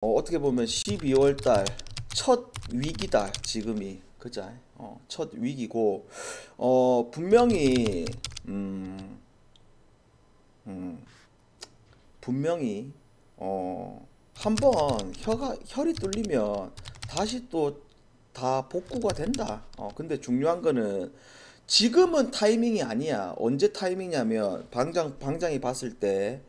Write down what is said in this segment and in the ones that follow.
어떻게 보면 12월 달 첫 위기다 지금이. 그자. 첫 위기고 분명히 음, 음, 분명히 한번 혈이 뚫리면 다시 또 다 복구가 된다. 근데 중요한 거는 지금은 타이밍이 아니야. 언제 타이밍이냐면 방장이 봤을 때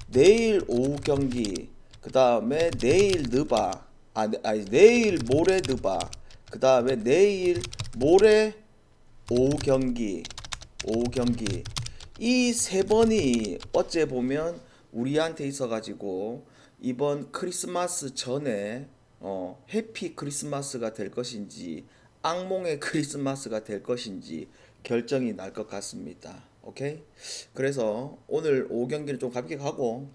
내일 오후 경기, 그 다음에 내일 느바, 아니 내일 모레 느바, 그 다음에 내일 모레 오후 경기 이 세 번이 어째 보면 우리한테 있어가지고 이번 크리스마스 전에 해피 크리스마스가 될 것인지 악몽의 크리스마스가 될 것인지 결정이 날 것 같습니다. 오케이? 그래서 오늘 오후 경기는 좀 가볍게 가고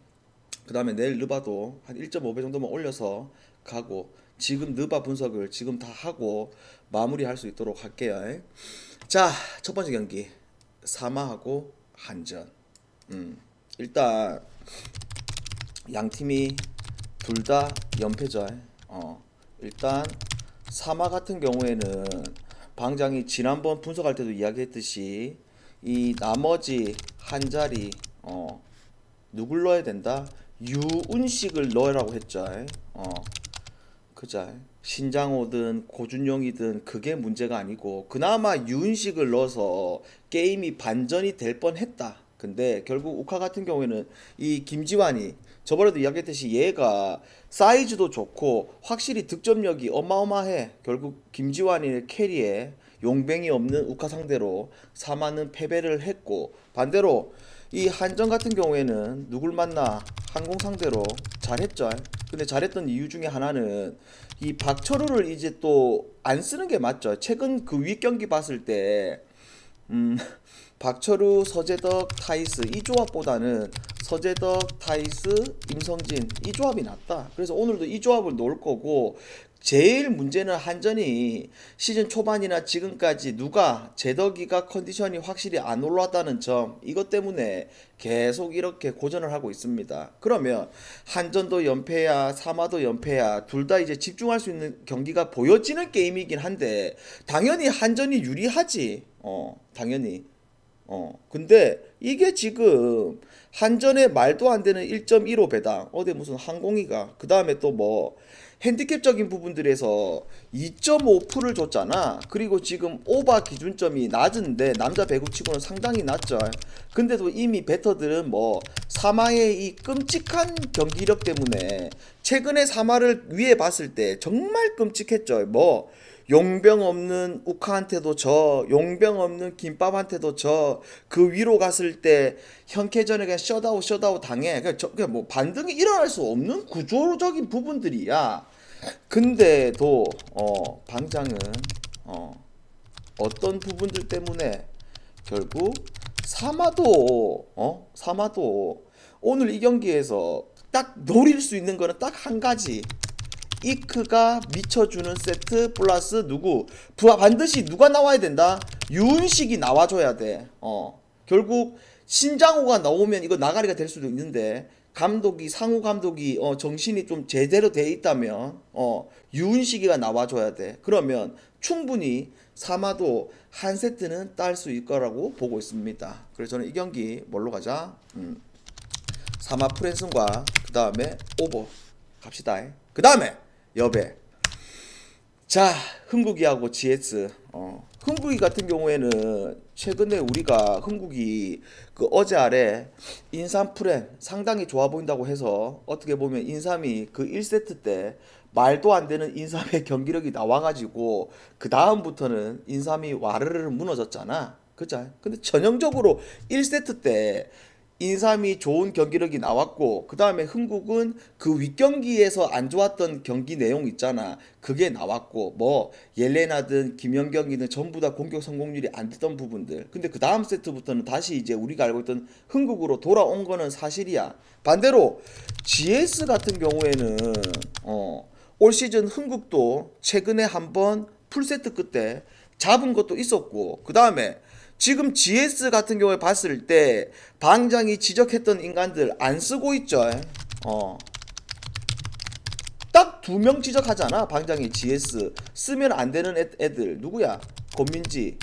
그 다음에 내일 느바도 한 1.5배 정도만 올려서 가고 지금 느바 분석을 지금 다 하고 마무리할 수 있도록 할게요. 자, 첫 번째 경기 사마하고 한전. 일단 양 팀이 둘 다 연패죠. 일단 사마 같은 경우에는 방장이 지난번 분석할 때도 이야기했듯이 이 나머지 한 자리 누굴 넣어야 된다? 유운식을 넣으라고 했죠. 그자. 신장호든 고준용이든 그게 문제가 아니고 그나마 유은식을 넣어서 게임이 반전이 될 뻔했다. 근데 결국 우카 같은 경우에는 이 김지환이 저번에도 이야기했듯이 얘가 사이즈도 좋고 확실히 득점력이 어마어마해. 결국 김지환이 캐리에 용병이 없는 우카 상대로 사마는 패배를 했고 반대로 이 한정 같은 경우에는 누굴 만나 항공 상대로 잘했죠. 근데 잘했던 이유 중에 하나는 이 박철우를 이제 또 안 쓰는 게 맞죠. 최근 그 윗 경기 봤을 때 음, 박철우, 서재덕, 타이스 이 조합보다는 서재덕, 타이스, 임성진 이 조합이 낫다. 그래서 오늘도 이 조합을 놓을 거고 제일 문제는 한전이 시즌 초반이나 지금까지 누가 재덕이가 컨디션이 확실히 안 올랐다는 점 이것 때문에 계속 이렇게 고전을 하고 있습니다. 그러면 한전도 연패야 사마도 연패야 둘 다 이제 집중할 수 있는 경기가 보여지는 게임이긴 한데 당연히 한전이 유리하지. 당연히. 근데 이게 지금 한전의 말도 안 되는 1.15 배당, 어디 무슨 항공이가, 그 다음에 또 뭐, 핸디캡적인 부분들에서 2.5%를 줬잖아. 그리고 지금 오바 기준점이 낮은데, 남자 배구치고는 상당히 낮죠. 근데도 이미 베터들은 뭐, 사마의 이 끔찍한 경기력 때문에, 최근에 사마를 위에 봤을 때 정말 끔찍했죠. 뭐, 용병 없는 우카한테도 져, 용병 없는 김밥한테도 져, 그 위로 갔을 때 현캐전에 그냥 셧아웃 당해. 그냥 뭐 반등이 일어날 수 없는 구조적인 부분들이야. 근데도 방장은 어, 어떤 부분들 때문에 결국 사마도 오늘 이 경기에서 딱 노릴 수 있는 거는 딱 한 가지. 이크가 미쳐주는 세트 플러스 누구 반드시 누가 나와야 된다. 유은식이 나와줘야 돼. 결국 신장호가 나오면 이거 나가리가 될 수도 있는데 감독이 상우 감독이 정신이 좀 제대로 돼 있다면 유은식이가 나와줘야 돼. 그러면 충분히 사마도 한 세트는 딸 수 있을 거라고 보고 있습니다. 그래서 저는 이 경기 뭘로 가자. 사마 프랜슨과 그 다음에 오버 갑시다. 그 다음에 여배. 자, 흥국이하고 GS. 흥국이 같은 경우에는 최근에 우리가 흥국이 그 어제 아래 인삼 프렌 상당히 좋아 보인다고 해서 어떻게 보면 인삼이 그 1세트 때 말도 안 되는 인삼의 경기력이 나와가지고 그 다음부터는 인삼이 와르르 무너졌잖아. 그죠? 근데 전형적으로 1세트 때 인삼이 좋은 경기력이 나왔고 그 다음에 흥국은 그 윗경기에서 안 좋았던 경기 내용 있잖아. 그게 나왔고 뭐 옐레나든 김연경이든 전부 다 공격 성공률이 안 됐던 부분들. 근데 그 다음 세트부터는 다시 이제 우리가 알고 있던 흥국으로 돌아온 거는 사실이야. 반대로 GS 같은 경우에는 올 시즌 흥국도 최근에 한번 풀세트 끝에 잡은 것도 있었고 그 다음에 지금 GS 같은 경우에 봤을 때 방장이 지적했던 인간들 안 쓰고 있죠. 딱 2명 지적하잖아. 방장이 GS 쓰면 안 되는 애들 누구야? 권민지.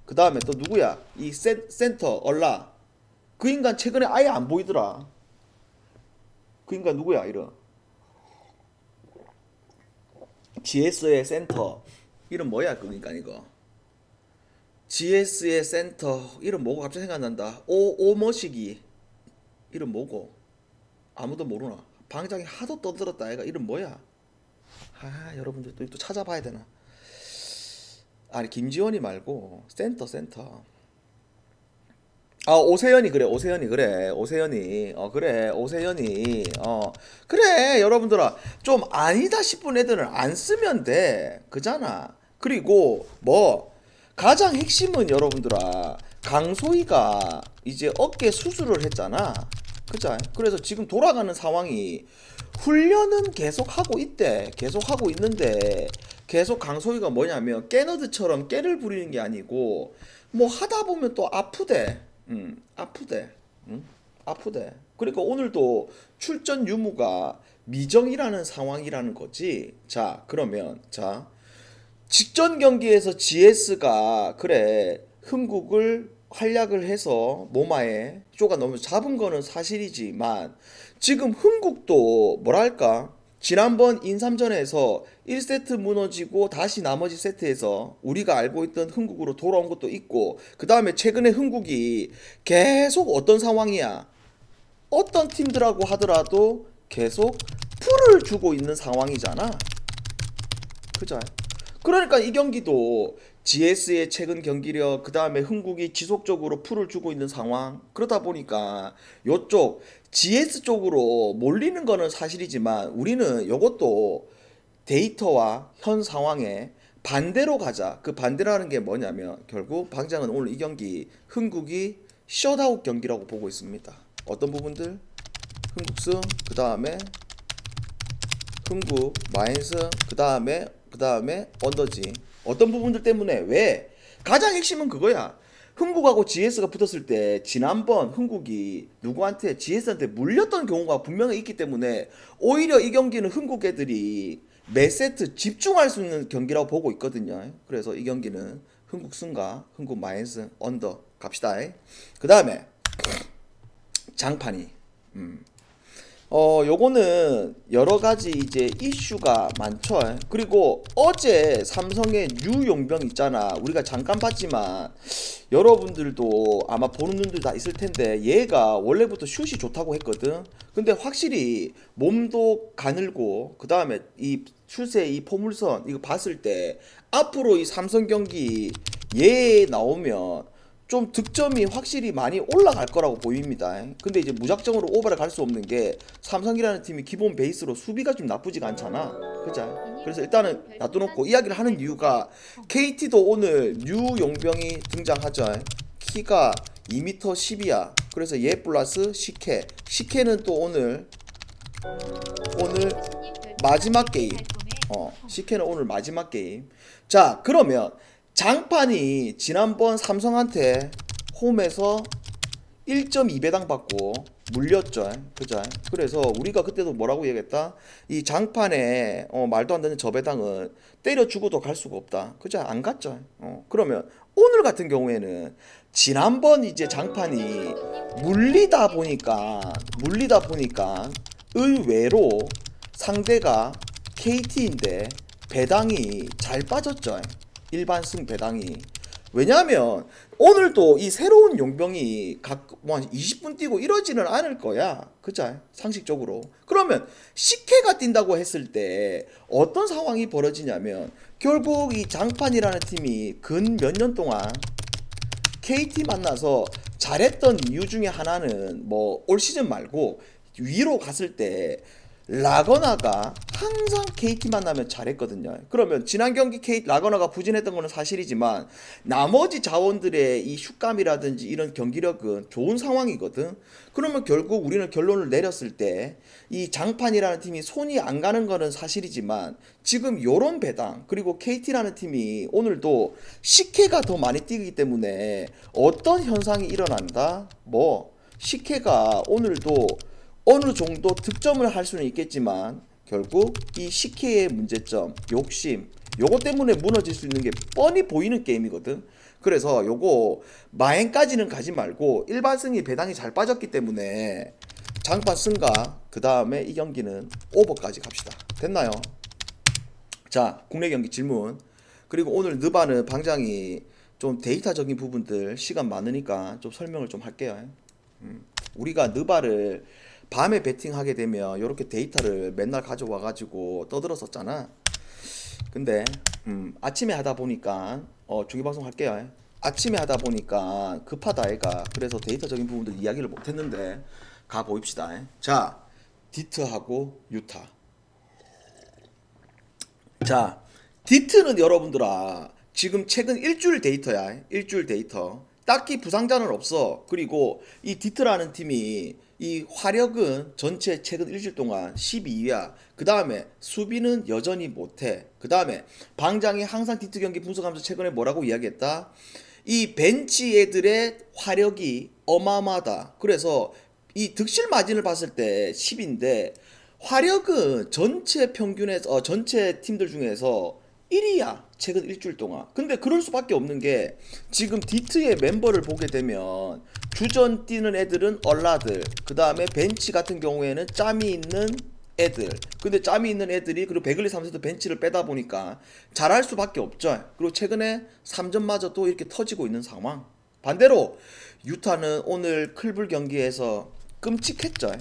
그 다음에 또 누구야? 이 센터 얼라. 그 인간 최근에 아예 안 보이더라. 그 인간 누구야? 이런 GS의 센터 이름 뭐야? 그 인간 이거 GS의 센터 이름 뭐고 갑자기 생각난다. 오머시기 이름 뭐고 아무도 모르나? 방장이 하도 떠들었다. 애가 이름 뭐야? 아 여러분들 또 찾아봐야 되나? 아니 김지원이 말고 센터. 아 오세연이 그래. 오세연이 그래. 오세연이 그래. 오세연이 그래. 여러분들아 좀 아니다 싶은 애들은 안 쓰면 돼. 그잖아. 그리고 뭐 가장 핵심은 여러분들아 강소희가 이제 어깨 수술을 했잖아. 그죠? 그래서 지금 돌아가는 상황이 훈련은 계속 하고 있대. 계속 하고 있는데 계속 강소희가 뭐냐면 깨너드처럼 깨를 부리는 게 아니고 뭐 하다 보면 또 아프대. 아프대. 아프대. 그러니까 오늘도 출전 유무가 미정이라는 상황이라는 거지. 자, 그러면 자 직전 경기에서 GS가 그래 흥국을 활약을 해서 모마에 쪼가 너무 잡은 거는 사실이지만 지금 흥국도 뭐랄까 지난번 인삼전에서 1세트 무너지고 다시 나머지 세트에서 우리가 알고 있던 흥국으로 돌아온 것도 있고 그 다음에 최근에 흥국이 계속 어떤 상황이야 어떤 팀들하고 하더라도 계속 풀을 주고 있는 상황이잖아. 그죠? 그러니까 이 경기도 GS의 최근 경기력 그 다음에 흥국이 지속적으로 풀을 주고 있는 상황 그러다 보니까 요쪽 GS 쪽으로 몰리는 거는 사실이지만 우리는 요것도 데이터와 현 상황에 반대로 가자. 그 반대라는 게 뭐냐면 결국 방장은 오늘 이 경기 흥국이 셧아웃 경기라고 보고 있습니다. 어떤 부분들? 흥국승 그 다음에 흥국 마인승 그 다음에 언더지. 어떤 부분들 때문에 왜? 가장 핵심은 그거야. 흥국하고 GS가 붙었을 때 지난번 흥국이 누구한테 GS한테 물렸던 경우가 분명히 있기 때문에 오히려 이 경기는 흥국 애들이 매 세트 집중할 수 있는 경기라고 보고 있거든요. 그래서 이 경기는 흥국 승과 흥국 마인승 언더 갑시다. 그 다음에 장판이 요거는 여러가지 이제 이슈가 많죠. 그리고 어제 삼성의 류용병 있잖아. 우리가 잠깐 봤지만 여러분들도 아마 보는 분들 다 있을 텐데 얘가 원래부터 슛이 좋다고 했거든. 근데 확실히 몸도 가늘고 그 다음에 이 슛의 이 포물선 이거 봤을 때 앞으로 이 삼성 경기 얘 나오면 좀 득점이 확실히 많이 올라갈 거라고 보입니다. 근데 이제 무작정으로 오버를 갈 수 없는 게 삼성이라는 팀이 기본 베이스로 수비가 좀 나쁘지가 않잖아. 그죠? 그래서 일단은 놔둬놓고 이야기를 하는 이유가 KT도 오늘 류용병이 등장하죠. 키가 2m 10이야. 그래서 얘 플러스 시케는 또 오늘 마지막 게임. 시케는 오늘 마지막 게임. 자, 그러면 장판이 지난번 삼성한테 홈에서 1.2배당 받고 물렸죠. 그죠? 그래서 우리가 그때도 뭐라고 얘기했다? 이 장판에 말도 안 되는 저배당은 때려주고도 갈 수가 없다. 그죠? 안 갔죠. 그러면 오늘 같은 경우에는 지난번 이제 장판이 물리다 보니까 의외로 상대가 KT인데 배당이 잘 빠졌죠. 일반승 배당이. 왜냐면 오늘도 이 새로운 용병이 뭐 한 20분 뛰고 이러지는 않을 거야. 그죠? 상식적으로. 그러면 식혜가 뛴다고 했을 때 어떤 상황이 벌어지냐면 결국 이 장판이라는 팀이 근 몇 년 동안 KT 만나서 잘했던 이유 중에 하나는 뭐 올 시즌 말고 위로 갔을 때 라거나가 항상 KT 만나면 잘했거든요. 그러면 지난 경기 라거나가 부진했던 거는 사실이지만 나머지 자원들의 이 슛감이라든지 이런 경기력은 좋은 상황이거든. 그러면 결국 우리는 결론을 내렸을 때 이 장판이라는 팀이 손이 안 가는 거는 사실이지만 지금 요런 배당 그리고 KT라는 팀이 오늘도 식혜가 더 많이 뛰기 때문에 어떤 현상이 일어난다? 뭐 식혜가 오늘도 어느 정도 득점을 할 수는 있겠지만 결국 이 CK의 문제점, 욕심, 요거 때문에 무너질 수 있는 게 뻔히 보이는 게임이거든. 그래서 요거 마행까지는 가지 말고 일반 승리 배당이 잘 빠졌기 때문에 장판 승가, 그 다음에 이 경기는 오버까지 갑시다. 됐나요? 자, 국내 경기 질문. 그리고 오늘 느바는 방장이 좀 데이터적인 부분들 시간 많으니까 좀 설명을 좀 할게요. 우리가 느바를 밤에 베팅하게 되면 이렇게 데이터를 맨날 가져와 가지고 떠들었었잖아. 근데 아침에 하다 보니까 중계방송 할게요. 아침에 하다 보니까 급하다 애가. 그래서 데이터적인 부분들 이야기를 못했는데 가 보입시다. 자, 디트하고 유타. 자, 디트는 여러분들아 지금 최근 일주일 데이터야. 일주일 데이터. 딱히 부상자는 없어. 그리고 이 디트라는 팀이 이 화력은 전체 최근 일주일 동안 12위야. 그 다음에 수비는 여전히 못해. 그 다음에 방장이 항상 디트 경기 분석하면서 최근에 뭐라고 이야기했다? 이 벤치 애들의 화력이 어마어마하다. 그래서 이 득실 마진을 봤을 때 10인데 화력은 전체 평균에서 전체 팀들 중에서 1위야. 최근 일주일 동안. 근데 그럴 수밖에 없는 게 지금 디트의 멤버를 보게 되면 주전 뛰는 애들은 얼라들, 그 다음에 벤치 같은 경우에는 짬이 있는 애들. 근데 짬이 있는 애들이 그리고 베글리 3세트 벤치를 빼다 보니까 잘할 수밖에 없죠. 그리고 최근에 3점마저 또 이렇게 터지고 있는 상황. 반대로 유타는 오늘 클불 경기에서 끔찍했죠.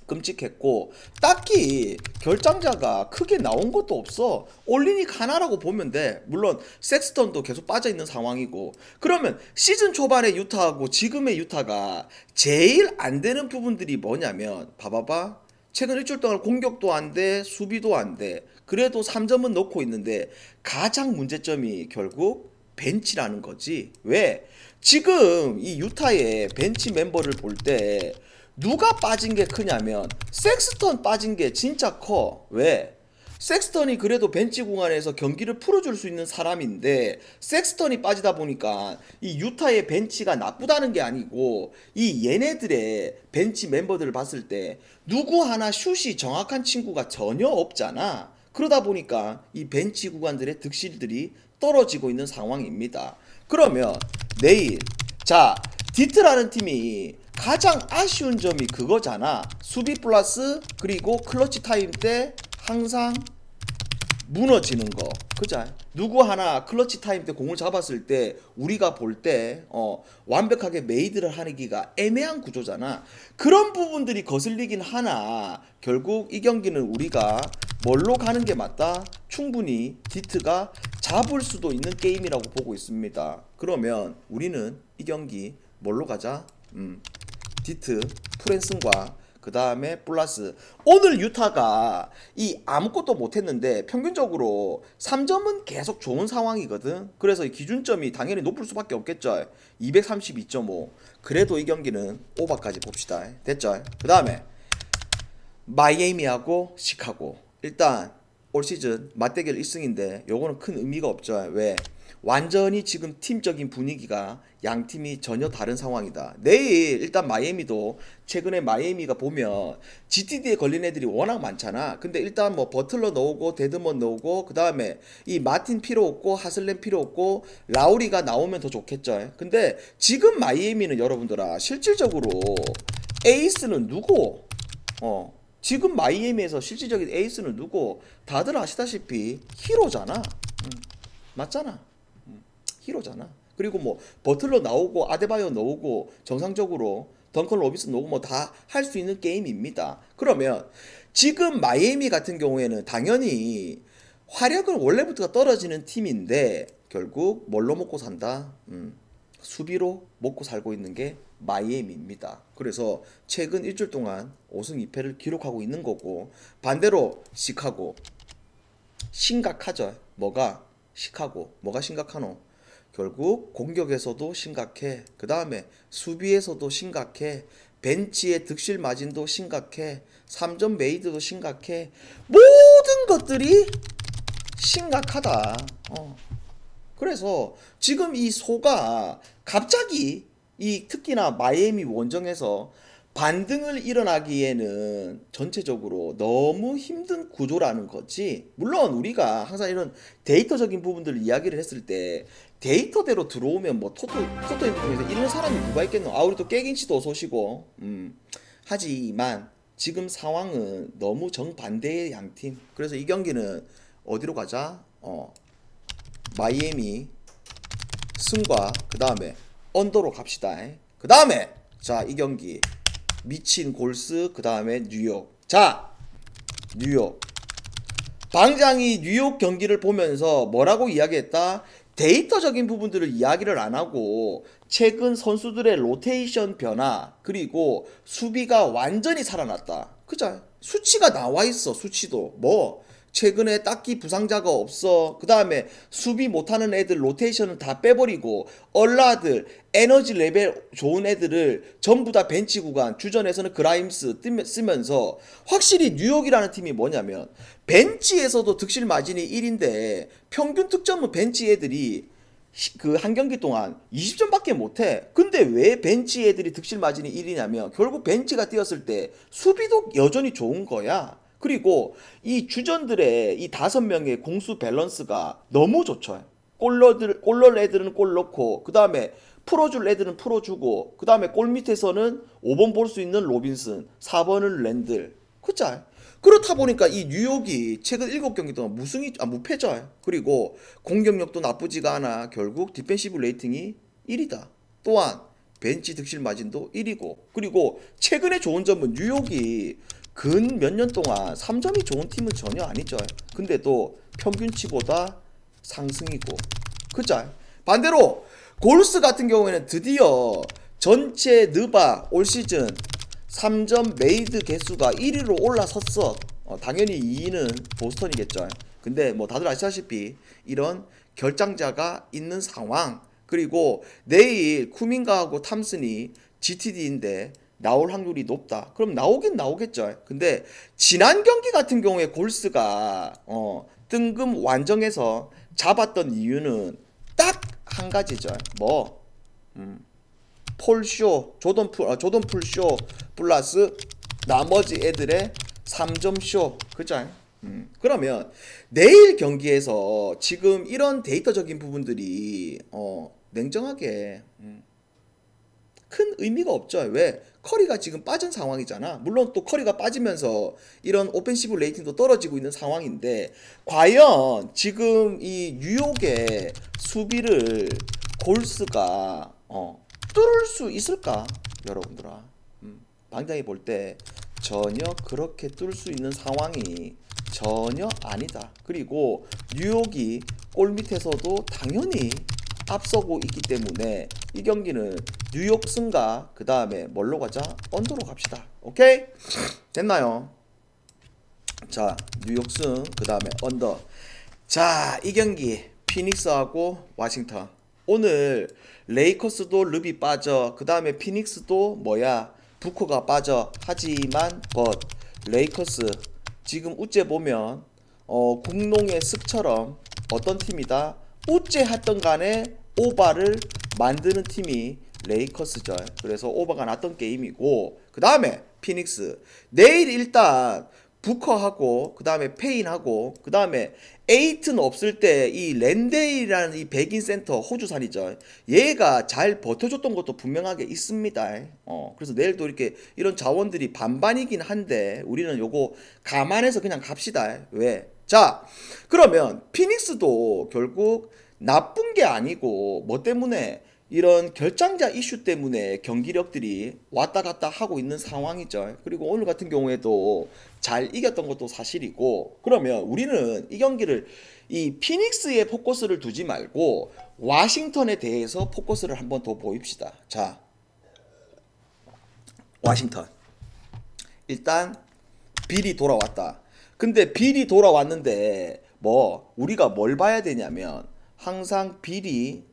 끔찍했고 딱히 결장자가 크게 나온 것도 없어. 올리닉 하나라고 보면 돼. 물론 섹스턴도 계속 빠져있는 상황이고. 그러면 시즌 초반의 유타하고 지금의 유타가 제일 안 되는 부분들이 뭐냐면 봐봐봐. 최근 일주일 동안 공격도 안 돼, 수비도 안 돼. 그래도 3점은 넣고 있는데 가장 문제점이 결국 벤치라는 거지. 왜? 지금 이 유타의 벤치 멤버를 볼 때 누가 빠진 게 크냐면 섹스턴 빠진 게 진짜 커. 왜? 섹스턴이 그래도 벤치 공간에서 경기를 풀어줄 수 있는 사람인데 섹스턴이 빠지다 보니까 이 유타의 벤치가 나쁘다는 게 아니고 이 얘네들의 벤치 멤버들을 봤을 때 누구 하나 슛이 정확한 친구가 전혀 없잖아. 그러다 보니까 이 벤치 구간들의 득실들이 떨어지고 있는 상황입니다. 그러면 내일 자 디트라는 팀이 가장 아쉬운 점이 그거잖아. 수비 플러스 그리고 클러치 타임 때 항상 무너지는 거. 그죠? 누구 하나 클러치 타임 때 공을 잡았을 때 우리가 볼 때 완벽하게 메이드를 하기가 애매한 구조잖아. 그런 부분들이 거슬리긴 하나 결국 이 경기는 우리가 뭘로 가는 게 맞다? 충분히 디트가 잡을 수도 있는 게임이라고 보고 있습니다. 그러면 우리는 이 경기 뭘로 가자? 디트 프랜슨과 그 다음에 플러스 오늘 유타가 이 아무것도 못했는데 평균적으로 3점은 계속 좋은 상황이거든. 그래서 이 기준점이 당연히 높을 수밖에 없겠죠. 232.5. 그래도 이 경기는 오버까지 봅시다. 됐죠? 그 다음에 마이애미하고 시카고. 일단 올 시즌 맞대결 1승인데 요거는 큰 의미가 없죠. 왜? 완전히 지금 팀적인 분위기가 양 팀이 전혀 다른 상황이다. 내일 일단 마이애미도 최근에 마이애미가 보면 GTD에 걸린 애들이 워낙 많잖아. 근데 일단 뭐 버틀러 넣고 데드먼 넣고 그 다음에 이 마틴 필요 없고 하슬렘 필요 없고 라우리가 나오면 더 좋겠죠. 근데 지금 마이애미는 여러분들아 실질적으로 에이스는 누구? 지금 마이애미에서 실질적인 에이스는 누구? 다들 아시다시피 히로잖아. 맞잖아. 히로잖아. 그리고 뭐 버틀러 나오고 아데바요 나오고 정상적으로 덩컨 로비슨 나오고 뭐 다 할 수 있는 게임입니다. 그러면 지금 마이애미 같은 경우에는 당연히 화력은 원래부터 떨어지는 팀인데 결국 뭘로 먹고 산다? 수비로 먹고 살고 있는 게 마이애미입니다. 그래서 최근 일주일 동안 5승 2패를 기록하고 있는 거고 반대로 시카고 심각하죠. 뭐가? 시카고 뭐가 심각하노? 결국 공격에서도 심각해. 그 다음에 수비에서도 심각해. 벤치의 득실 마진도 심각해. 3점 메이드도 심각해. 모든 것들이 심각하다. 그래서 지금 이 소가 갑자기 이 특히나 마이애미 원정에서 반등을 일어나기에는 전체적으로 너무 힘든 구조라는 거지. 물론 우리가 항상 이런 데이터적인 부분들을 이야기를 했을 때 데이터대로 들어오면 뭐 토토 인터넷에서 이런 사람이 누가 있겠노? 아, 우리 또 깨긴씨도 어서 오시고. 하지만 지금 상황은 너무 정반대의 양팀. 그래서 이 경기는 어디로 가자? 마이애미 승과 그 다음에 언더로 갑시다. 그 다음에 자, 이 경기 미친 골스, 그 다음에 뉴욕. 자, 뉴욕. 방장이 뉴욕 경기를 보면서 뭐라고 이야기했다? 데이터적인 부분들을 이야기를 안 하고 최근 선수들의 로테이션 변화, 그리고 수비가 완전히 살아났다. 그죠? 수치가 나와 있어. 수치도 뭐 최근에 딱히 부상자가 없어. 그 다음에 수비 못하는 애들 로테이션을 다 빼버리고 얼라들 에너지 레벨 좋은 애들을 전부 다 벤치 구간, 주전에서는 그라임스 쓰면서 확실히 뉴욕이라는 팀이 뭐냐면 벤치에서도 득실 마진이 1인데 평균 득점은 벤치 애들이 그 한 경기 동안 20점밖에 못해. 근데 왜 벤치 애들이 득실 마진이 1이냐면 결국 ben치가 뛰었을 때 수비도 여전히 좋은 거야. 그리고 이 주전들의 이 5명의 공수 밸런스가 너무 좋죠. 골 넣을 애들은 골 넣고, 그 다음에 풀어줄 애들은 풀어주고, 그 다음에 골 밑에서는 5번 볼 수 있는 로빈슨, 4번은 랜들. 그쵸? 그렇다 보니까 이 뉴욕이 최근 7경기 동안 무패죠. 그리고 공격력도 나쁘지가 않아. 결국 디펜시브 레이팅이 1이다. 또한 벤치 득실 마진도 1이고, 그리고 최근에 좋은 점은 뉴욕이 근 몇 년 동안 3점이 좋은 팀은 전혀 아니죠. 근데 또 평균치보다 상승이고. 그죠? 반대로 골스 같은 경우에는 드디어 전체 느바 올 시즌 3점 메이드 개수가 1위로 올라섰어. 당연히 2위는 보스턴이겠죠. 근데 뭐 다들 아시다시피 이런 결장자가 있는 상황, 그리고 내일 쿠민가하고 탐슨이 GTD인데 나올 확률이 높다. 그럼 나오긴 나오겠죠. 근데 지난 경기 같은 경우에 골스가 뜬금 완정해서 잡았던 이유는 딱 한 가지죠. 뭐 폴쇼, 조던 풀쇼 플러스 나머지 애들의 3점 쇼. 그죠? 그러면 내일 경기에서 지금 이런 데이터적인 부분들이 냉정하게 큰 의미가 없죠. 왜? 커리가 지금 빠진 상황이잖아. 물론 또 커리가 빠지면서 이런 오펜시브 레이팅도 떨어지고 있는 상황인데, 과연 지금 이 뉴욕의 수비를 골스가 뚫을 수 있을까? 여러분들아, 방장이 볼 때 전혀 그렇게 뚫을 수 있는 상황이 전혀 아니다. 그리고 뉴욕이 골 밑에서도 당연히 앞서고 있기 때문에 이 경기는 뉴욕 승가, 그 다음에 뭘로 가자? 언더로 갑시다. 오케이? 됐나요? 자, 뉴욕 승, 그 다음에 언더. 자, 이 경기 피닉스하고 워싱턴. 오늘 레이커스도 르비 빠져, 그 다음에 피닉스도 부커가 빠져. 하지만 레이커스 지금 우째 보면 공농의 습처럼 어떤 팀이다? 우째 했던 간에 오바를 만드는 팀이 레이커스죠. 그래서 오바가 났던 게임이고, 그 다음에 피닉스 내일 일단 부커하고, 그 다음에 페인하고, 그 다음에 에이튼 없을 때 이 랜데일이라는 이 백인 센터 호주산이죠. 얘가 잘 버텨줬던 것도 분명하게 있습니다. 그래서 내일도 이렇게 이런 자원들이 반반이긴 한데 우리는 요거 감안해서 그냥 갑시다. 왜? 자, 그러면 피닉스도 결국 나쁜 게 아니고 뭐 때문에 이런 결장자 이슈 때문에 경기력들이 왔다 갔다 하고 있는 상황이죠. 그리고 오늘 같은 경우에도 잘 이겼던 것도 사실이고, 그러면 우리는 이 경기를 이 피닉스에 포커스를 두지 말고 워싱턴에 대해서 포커스를 한번 더 보입시다. 자, 워싱턴 일단 빌이 돌아왔다. 근데 빌이 돌아왔는데 우리가 뭘 봐야 되냐면, 항상 빌이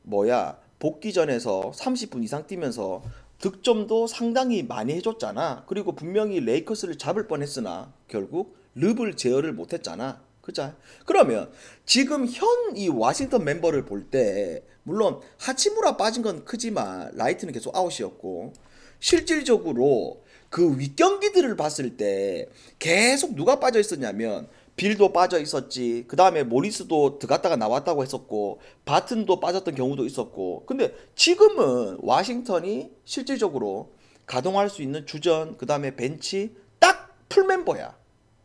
복귀전에서 30분 이상 뛰면서 득점도 상당히 많이 해줬잖아. 그리고 분명히 레이커스를 잡을 뻔했으나 결국 르브를 제어를 못했잖아. 그죠? 그러면 지금 현 이 워싱턴 멤버를 볼 때 물론 하치무라 빠진 건 크지만 라이트는 계속 아웃이었고, 실질적으로 그 윗경기들을 봤을 때 계속 누가 빠져 있었냐면 빌도 빠져 있었지. 그 다음에 모리스도 들어갔다가 나왔다고 했었고 바튼도 빠졌던 경우도 있었고. 근데 지금은 와싱턴이 실질적으로 가동할 수 있는 주전, 그 다음에 벤치 딱 풀멤버야.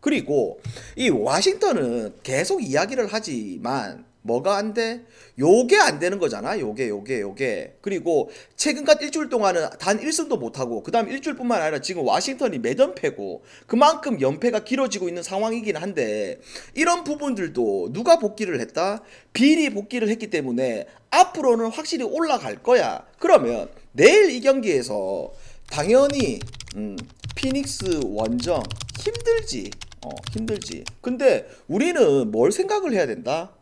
그리고 이 워싱턴은 계속 이야기를 하지만 뭐가 안 돼? 요게 안 되는 거잖아. 요게. 그리고 최근까지 일주일 동안은 단 1승도 못하고 그 다음 일주일뿐만 아니라 지금 워싱턴이 매연패고 그만큼 연패가 길어지고 있는 상황이긴 한데 이런 부분들도 누가 복귀를 했다? 빌이 복귀를 했기 때문에 앞으로는 확실히 올라갈 거야. 그러면 내일 이 경기에서 당연히 피닉스 원정 힘들지. 힘들지. 근데 우리는 뭘 생각을 해야 된다?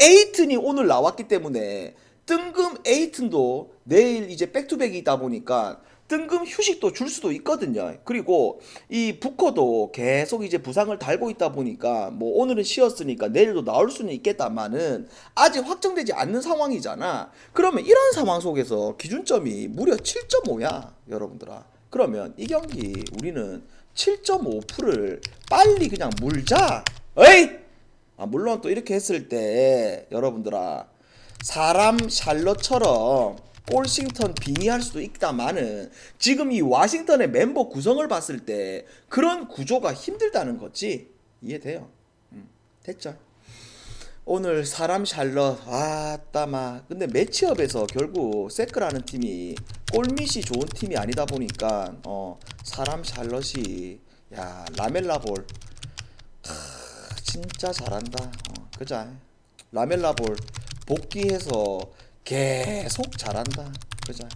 에이튼이 오늘 나왔기 때문에 뜬금 에이튼도 내일 이제 백투백이다 보니까 뜬금 휴식도 줄 수도 있거든요. 그리고 이 부커도 계속 이제 부상을 달고 있다 보니까 뭐 오늘은 쉬었으니까 내일도 나올 수는 있겠다마는 아직 확정되지 않는 상황이잖아. 그러면 이런 상황 속에서 기준점이 무려 7.5야, 여러분들아. 그러면 이 경기 우리는 7.5%를 빨리 그냥 물자. 에이! 물론 또 이렇게 했을 때 여러분들아 사람 샬럿처럼 골싱턴 빙의할 수도 있다마는 지금 이 워싱턴의 멤버 구성을 봤을 때 그런 구조가 힘들다는 거지. 이해돼요? 됐죠? 오늘 사람 샬럿 아따마 근데 매치업에서 결국 세크라는 팀이 골밑이 좋은 팀이 아니다 보니까 사람 샬럿이 야 라멜라볼 진짜 잘한다. 그자 라멜라볼 복귀해서 계속 잘한다. 그자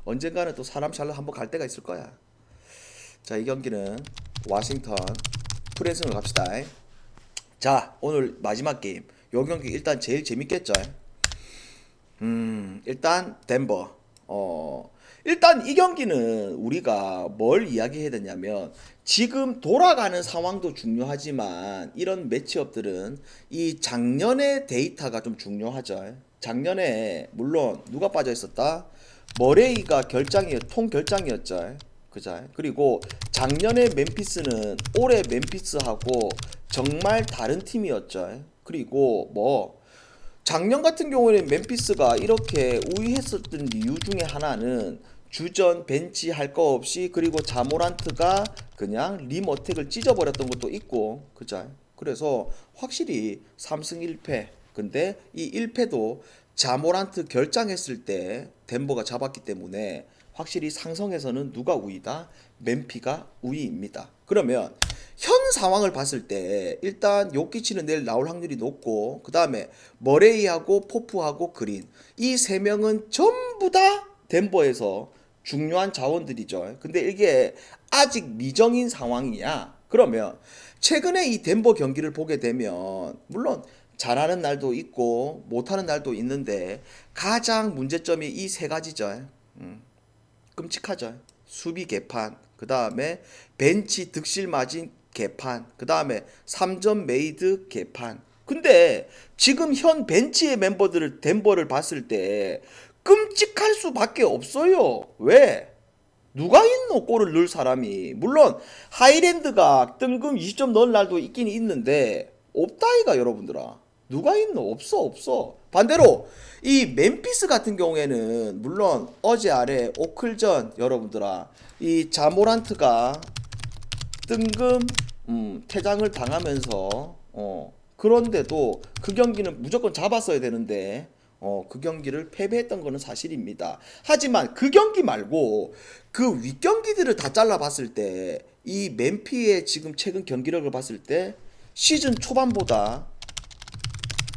언젠가는 또 사람 샬럿 한번 갈 때가 있을 거야. 자, 이 경기는 워싱턴 프레승을 갑시다. 자, 오늘 마지막 게임. 요 경기 일단 제일 재밌겠죠. 일단 덴버. 일단 이 경기는 우리가 뭘 이야기해야 되냐면 지금 돌아가는 상황도 중요하지만 이런 매치업들은 이 작년의 데이터가 좀 중요하죠. 작년에 물론 누가 빠져 있었다? 머레이가 통 결장이었죠. 그죠? 그리고 작년에 멤피스는 올해 멤피스하고 정말 다른 팀이었죠. 그리고 뭐 작년 같은 경우에는 멤피스가 이렇게 우위했었던 이유 중에 하나는 주전 벤치 할 거 없이 그리고 자모란트가 그냥 림어택을 찢어버렸던 것도 있고 그죠? 그래서 확실히 3승 1패. 근데 이 1패도 자모란트 결장했을 때 덴버가 잡았기 때문에 확실히 상성에서는 누가 우위다? 멤피가 우위입니다. 그러면 현 상황을 봤을 때 일단 요키치는 내일 나올 확률이 높고 그 다음에 머레이하고 포프하고 그린 이 세 명은 전부 다 덴버에서 중요한 자원들이죠. 근데 이게 아직 미정인 상황이야. 그러면 최근에 이 덴버 경기를 보게 되면 물론 잘하는 날도 있고 못하는 날도 있는데 가장 문제점이 이 세 가지죠. 끔찍하죠. 수비 개판, 그 다음에 벤치 득실 마진 개판, 그 다음에 3점 메이드 개판. 근데 지금 현 벤치의 멤버들을 덴버를 봤을 때 끔찍할 수밖에 없어요. 왜? 누가 있노 골을 넣을 사람이. 물론 하이랜드가 뜬금 20점 넣을 날도 있긴 있는데 없다이가 여러분들아. 누가 있노? 없어. 반대로 이 멤피스 같은 경우에는 물론 어제 아래 오클전 여러분들아 이 자모란트가 뜬금 퇴장을 당하면서 그런데도 그 경기는 무조건 잡았어야 되는데 그 경기를 패배했던 거는 사실입니다. 하지만 그 경기 말고 그 윗경기들을 다 잘라봤을 때 이 멤피의 지금 최근 경기력을 봤을 때 시즌 초반보다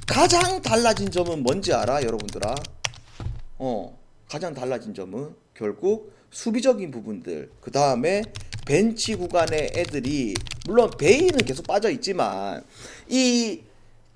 가장 달라진 점은 뭔지 알아 여러분들아? 가장 달라진 점은 결국 수비적인 부분들, 그 다음에 벤치 구간의 애들이 물론 베이는 계속 빠져 있지만 이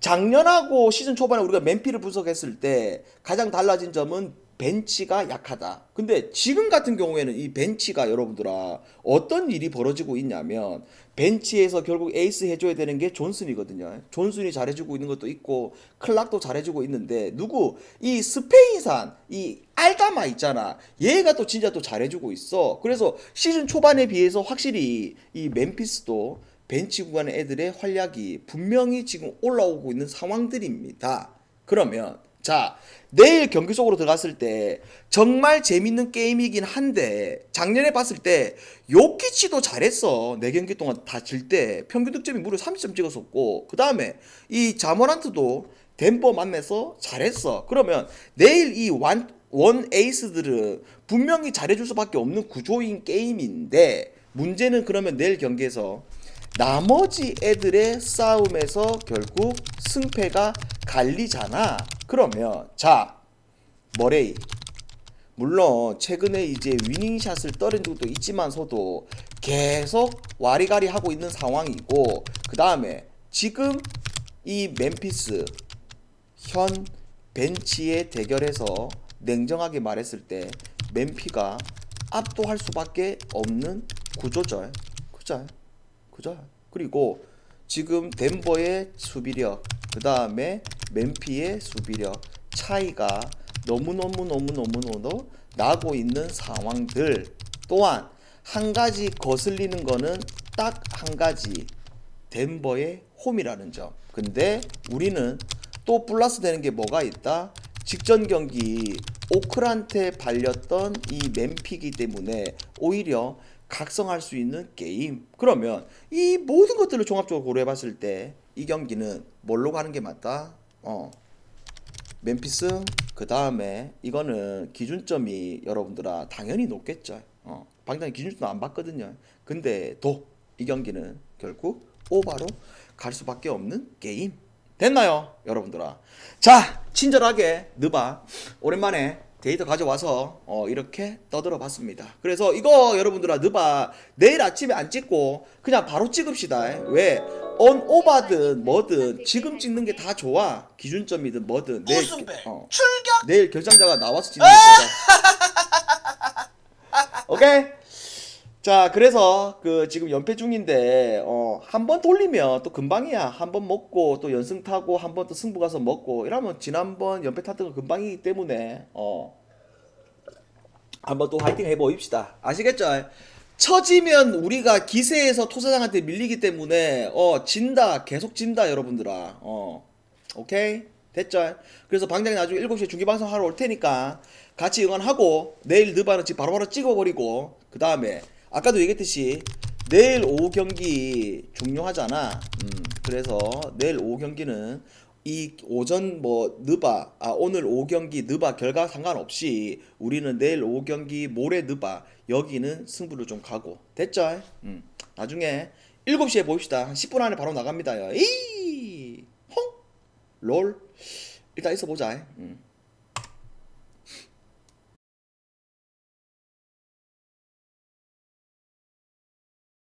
작년하고 시즌 초반에 우리가 맨피를 분석했을 때 가장 달라진 점은 벤치가 약하다. 근데 지금 같은 경우에는 이 벤치가 여러분들아 어떤 일이 벌어지고 있냐면 벤치에서 결국 에이스 해줘야 되는 게 존슨이거든요. 존슨이 잘해주고 있는 것도 있고 클락도 잘해주고 있는데 누구 이 스페인산 이 알다마 있잖아. 얘가 또 진짜 또 잘해주고 있어. 그래서 시즌 초반에 비해서 확실히 이 멤피스도 벤치 구간의 애들의 활약이 분명히 지금 올라오고 있는 상황들입니다. 그러면 자 내일 경기 속으로 들어갔을 때 정말 재밌는 게임이긴 한데 작년에 봤을 때 요키치도 잘했어. 4경기 동안 다 질 때 평균 득점이 무려 30점 찍었었고 그 다음에 이 자모란트도 덴버 만나서 잘했어. 그러면 내일 이 원 에이스들은 분명히 잘해줄 수밖에 없는 구조인 게임인데 문제는 그러면 내일 경기에서 나머지 애들의 싸움에서 결국 승패가 갈리잖아. 그러면 자 머레이 물론 최근에 이제 위닝샷을 떨어진 적도 있지만서도 계속 와리가리 하고 있는 상황이고 그 다음에 지금 이 멤피스 현 벤치의 대결에서 냉정하게 말했을 때 멤피가 압도할 수밖에 없는 구조죠. 그죠? 그리고 지금 덴버의 수비력 그 다음에 멤피의 수비력 차이가 너무너무 나고 있는 상황들 또한 한 가지 거슬리는 거는 딱 한 가지 덴버의 홈이라는 점. 근데 우리는 또 플러스 되는 게 뭐가 있다? 직전 경기 오클한테 발렸던 이 멤피기 때문에 오히려 각성할 수 있는 게임. 그러면 이 모든 것들을 종합적으로 고려해봤을 때 이 경기는 뭘로 가는 게 맞다? 멤피스 그 다음에 이거는 기준점이 여러분들아 당연히 높겠죠. 방금 기준점 안 봤거든요. 근데 이 경기는 결국 오바로 갈 수밖에 없는 게임. 됐나요 여러분들아? 자 친절하게 느바 오랜만에 데이터 가져와서 이렇게 떠들어 봤습니다. 그래서 이거 여러분들아 느바 내일 아침에 안 찍고 그냥 바로 찍읍시다. 왜? 언오바든 뭐든 지금 찍는 게 다 좋아. 기준점이든 뭐든 내일, 출격! 내일 결정자가 나와서 찍는 게 보자. 오케이? 자 그래서 그 지금 연패 중인데 한 번 돌리면 또 금방이야. 한 번 먹고 또 연승 타고 한 번 또 승부 가서 먹고 이러면 지난번 연패 탔던 거 금방이기 때문에 한번 또 화이팅 해보입시다. 아시겠죠? 처지면 우리가 기세에서 토사장한테 밀리기 때문에 진다 계속 진다 여러분들아. 오케이? 됐죠? 그래서 방장이 나중에 7시에 중계방송 하러 올 테니까 같이 응원하고 내일 느바는 집 바로바로 찍어버리고 그 다음에 아까도 얘기했듯이 내일 오후 경기 중요하잖아. 그래서 내일 오후 경기는 이 오전 뭐 느바 오늘 오후 경기 느바 결과 상관없이 우리는 내일 오후 경기 모레 느바 여기는 승부를 좀 가고 됐죠? 나중에 7시에 봅시다. 한 10분 안에 바로 나갑니다. 이 홍! 롤 일단 있어 보자.